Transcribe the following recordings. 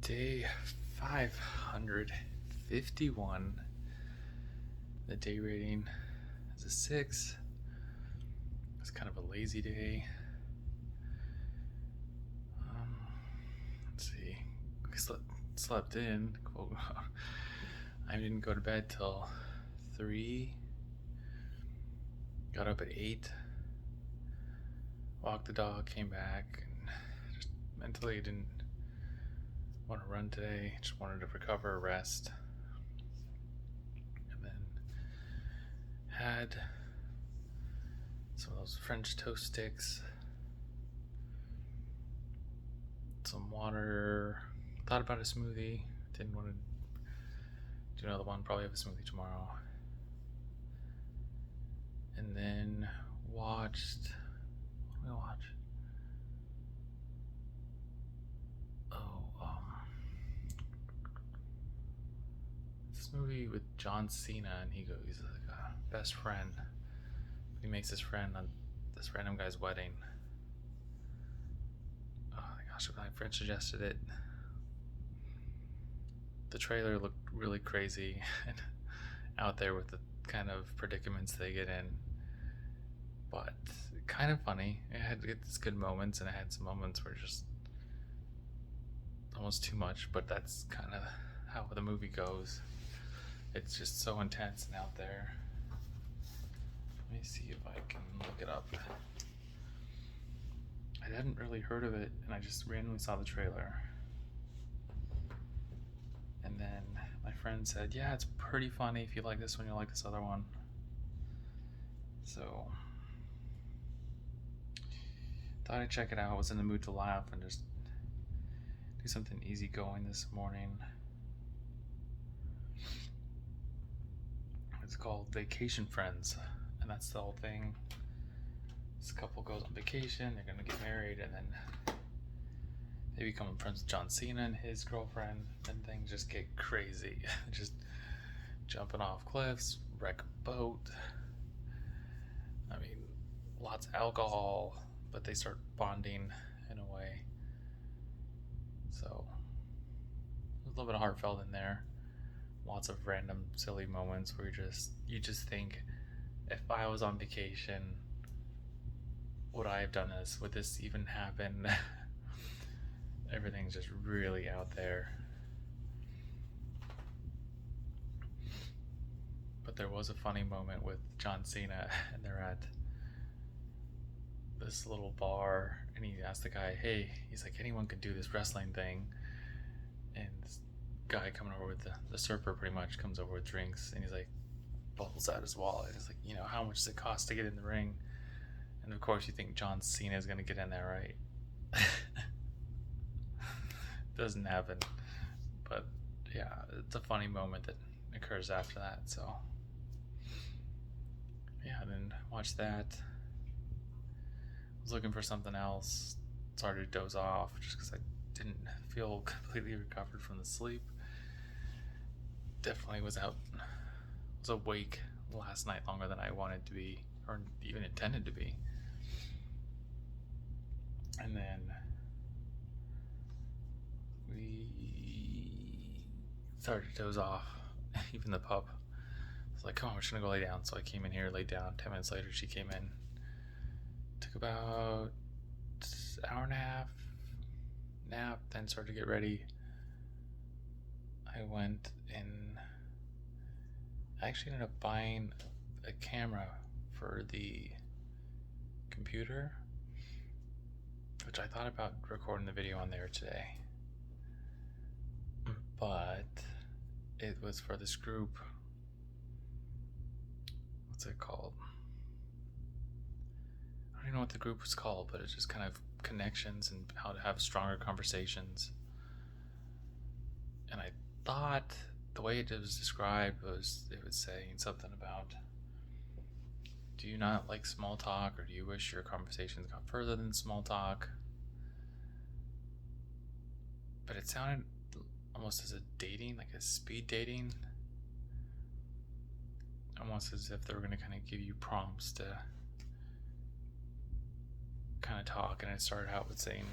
Day 551. The day rating is a 6. It's kind of a lazy day. Let's see. I slept in. I didn't go to bed till 3. Got up at 8. Walked the dog, came back, and just mentally didn't want to run today. Just wanted to recover, rest. And then had some of those French toast sticks, some water, thought about a smoothie. Didn't want to do another one, probably have a smoothie tomorrow. And then watched, what did I watch? This movie with John Cena, and he's like a best friend. He makes his friend on this random guy's wedding. Oh my gosh, my friend suggested it. The trailer looked really crazy and out there with the kind of predicaments they get in, but kind of funny. It had its good moments, and it had some moments where just almost too much, but that's kind of how the movie goes. It's just so intense and out there. Let me see if I can look it up. I hadn't really heard of it, and I just randomly saw the trailer. And then my friend said, yeah, it's pretty funny. If you like this one, you'll like this other one. So thought I'd check it out. I was in the mood to laugh and just do something easygoing this morning. It's called Vacation Friends, and that's the whole thing. This couple goes on vacation, they're gonna get married, and then they become friends with John Cena and his girlfriend, and things just get crazy. Just jumping off cliffs, wreck a boat. I mean, lots of alcohol, but they start bonding in a way. So there's a little bit of heartfelt in there. Lots of random silly moments where you just think, if I was on vacation, would I have done this? Would this even happen? Everything's just really out there. But there was a funny moment with John Cena, and they're at this little bar, and he asked the guy, hey, he's like, anyone could do this wrestling thing. And this guy coming over with the surfer pretty much comes over with drinks, and he's like, pulls out his wallet. He's like, how much does it cost to get in the ring? And of course you think John Cena is going to get in there, right? Doesn't happen. But yeah, it's a funny moment that occurs after that. So yeah, then watched that. Was looking for something else. Started to doze off just because I didn't feel completely recovered from the sleep. Definitely was awake last night longer than I wanted to be, or even intended to be. And then we started to doze off. Even the pup was like, come on, we're just gonna go lay down. So I came in here, laid down. 10 minutes later she came in. Took about an hour and a half nap, then started to get ready. I went and I actually ended up buying a camera for the computer, which I thought about recording the video on there today, but it was for this group. What's it called? I don't even know what the group was called, but it's just kind of connections and how to have stronger conversations. And I thought the way it was described was it was saying something about, do you not like small talk, or do you wish your conversations got further than small talk? But it sounded almost as a dating, like a speed dating, almost as if they were going to kind of give you prompts to kind of talk. And it started out with saying,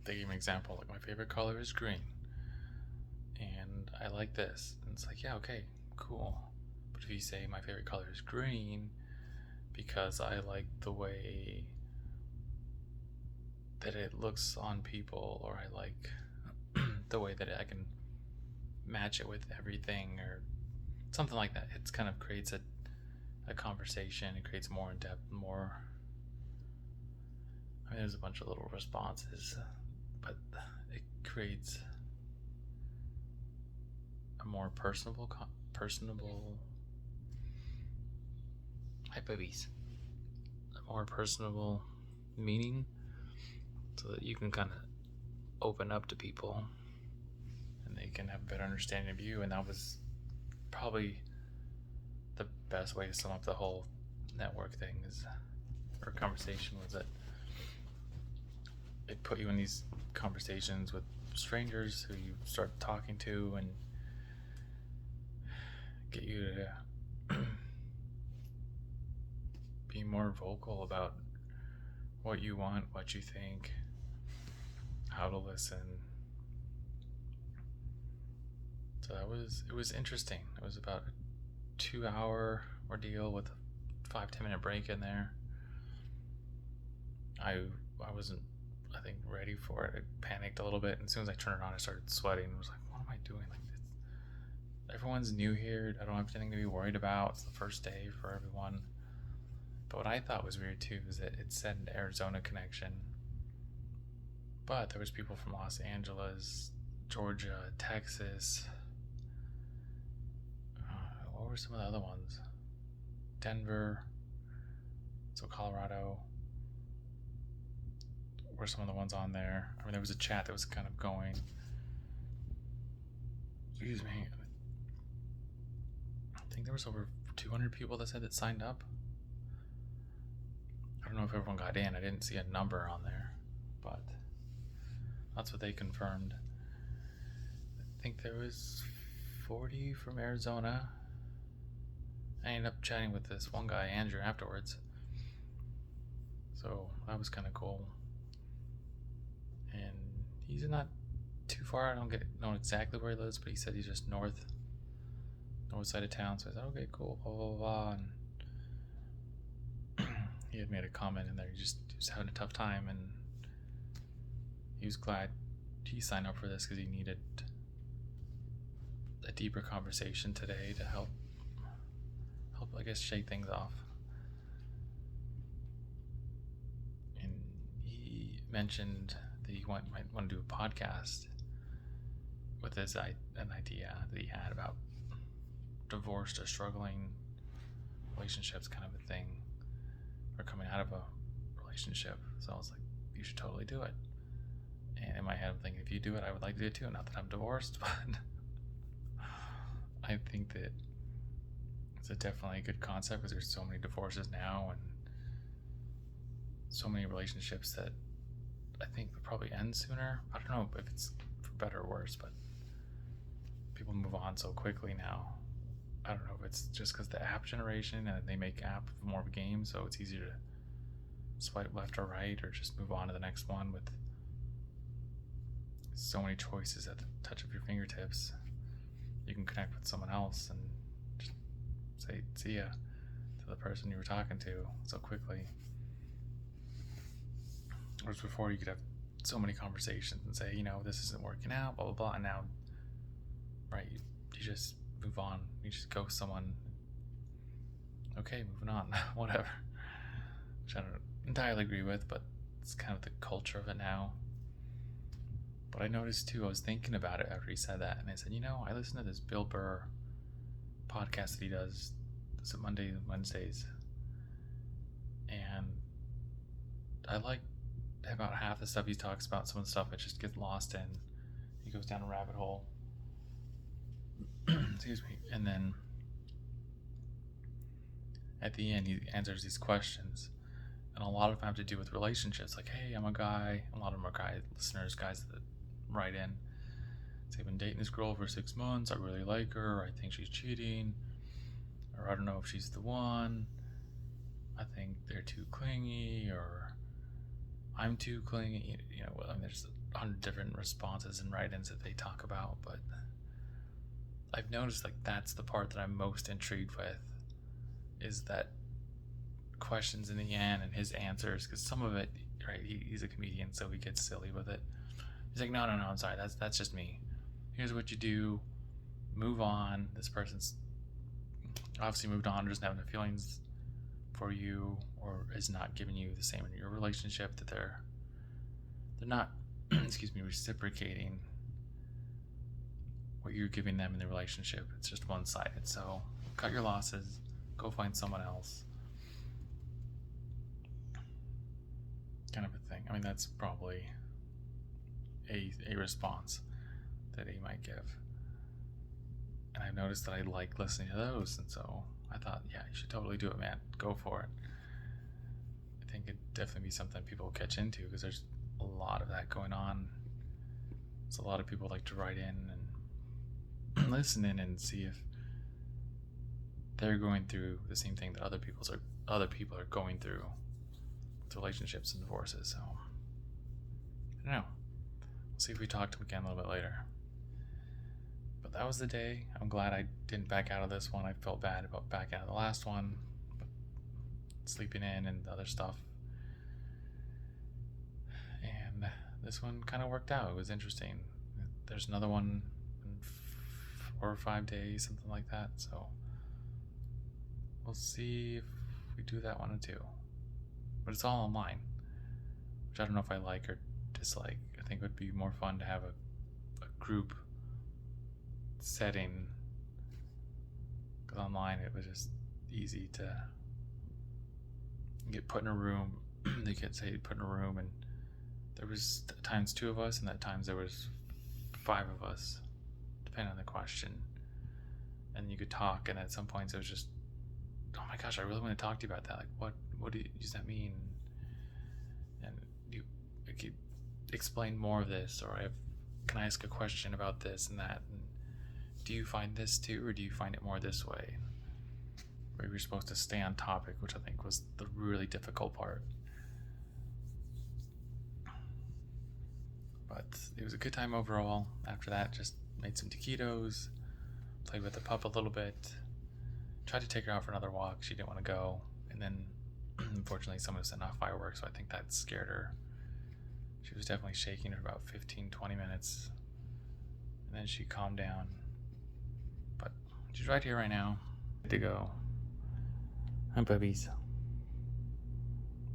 they gave an example, like, my favorite color is green, and I like this. And it's like, yeah, okay, cool. But if you say my favorite color is green because I like the way that it looks on people, or I like the way that I can match it with everything, or something like that, it kind of creates a conversation. It creates more in depth, more. I mean, there's a bunch of little responses, but it creates a more personable. Hi, babies. A more personable meaning, so that you can kind of open up to people, and they can have a better understanding of you. And that was probably the best way to sum up the whole network thing, or conversation, was that it put you in these conversations with strangers who you start talking to, and get you to be more vocal about what you want, what you think, how to listen. So it was interesting. It was about a 2-hour ordeal with a 5-10 minute break in there. I wasn't, I think, ready for it. I panicked a little bit, and as soon as I turned it on, I started sweating. I was like, what am I doing? Like, everyone's new here. I don't have anything to be worried about. It's the first day for everyone. But what I thought was weird too is that it said an Arizona connection, but there was people from Los Angeles, Georgia, Texas. What were some of the other ones? Denver, so Colorado were some of the ones on there. I mean, there was a chat that was kind of going. Excuse me. I think there was over 200 people that said that signed up. I don't know if everyone got in. I didn't see a number on there, but that's what they confirmed. I think there was 40 from Arizona. I ended up chatting with this one guy, Andrew, afterwards. So that was kind of cool. And he's not too far. I don't know exactly where he lives, but he said he's just north side of town. So I said, okay, cool, blah, blah, blah. And he had made a comment in there. He was having a tough time, and he was glad he signed up for this because he needed a deeper conversation today to help, I guess, shake things off. And he mentioned that he might want to do a podcast with an idea that he had about divorced or struggling relationships, kind of a thing, or coming out of a relationship. So I was like, you should totally do it. And in my head, I'm thinking, if you do it, I would like to do it too. Not that I'm divorced, but I think that it's definitely a good concept, because there's so many divorces now, and so many relationships that I think would probably end sooner. I don't know if it's for better or worse, but people move on so quickly now. I don't know if it's just because the app generation, and they make app more of a game, so it's easier to swipe left or right, or just move on to the next one with so many choices at the touch of your fingertips. You can connect with someone else and just say see ya to the person you were talking to so quickly. Whereas before, you could have so many conversations and say, this isn't working out, blah, blah, blah. And now, right, you just move on. You just ghost someone. Okay, moving on, whatever. Which I don't entirely agree with, but it's kind of the culture of it now. But I noticed too, I was thinking about it after he said that, and I said, I listen to this Bill Burr podcast that he does. It's at Monday and Wednesdays. And I like about half the stuff he talks about. Some of the stuff I just get lost in. He goes down a rabbit hole. Excuse me. And then at the end, he answers these questions. And a lot of them have to do with relationships. Like, hey, I'm a guy. A lot of them are guys that write in. Say, I've been dating this girl for 6 months. I really like her. Or I think she's cheating. Or I don't know if she's the one. I think they're too clingy. Or I'm too clingy. I mean, there's 100 different responses and write-ins that they talk about, but I've noticed like that's the part that I'm most intrigued with, is that questions in the end and his answers, because some of it, right, he's a comedian, so he gets silly with it. He's like, no, I'm sorry, that's just me. Here's what you do, move on. This person's obviously moved on, doesn't have no feelings for you, or is not giving you the same in your relationship, that they're not reciprocating what you're giving them in the relationship. It's just one-sided. So cut your losses, go find someone else, kind of a thing. I mean, that's probably a response that he might give, and I've noticed that I like listening to those, and so I thought, yeah, you should totally do it, man. Go for it. I think it'd definitely be something people will catch into, because there's a lot of that going on. So a lot of people like to write in and listen in and see if they're going through the same thing that other people are going through with relationships and divorces. So I don't know. We'll see if we talk to him again a little bit later. But that was the day. I'm glad I didn't back out of this one. I felt bad about backing out of the last one, but sleeping in and other stuff. And this one kind of worked out. It was interesting. There's another one in 4 or 5 days, something like that. So we'll see if we do that one too. But it's all online, which I don't know if I like or dislike. I think it would be more fun to have a group setting, because online it was just easy to get put in a room. They could say put in a room, and there was times 2 of us, and at times there was 5 of us, depending on the question. And you could talk, and at some points it was just, oh my gosh, I really want to talk to you about that. Like, what does that mean? And you could explain more of this, or can I ask a question about this and that? And do you find this too, or do you find it more this way? Where you're supposed to stay on topic, which I think was the really difficult part. But it was a good time overall. After that, just made some taquitos, played with the pup a little bit, tried to take her out for another walk. She didn't want to go, and then unfortunately someone sent off fireworks, so I think that scared her. She was definitely shaking for about 15-20 minutes, and then she calmed down. But she's right here right now, good to go. Hi, puppies.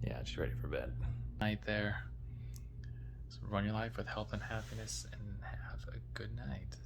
Yeah, she's ready for bed. Night there. So run your life with health and happiness, and have a good night.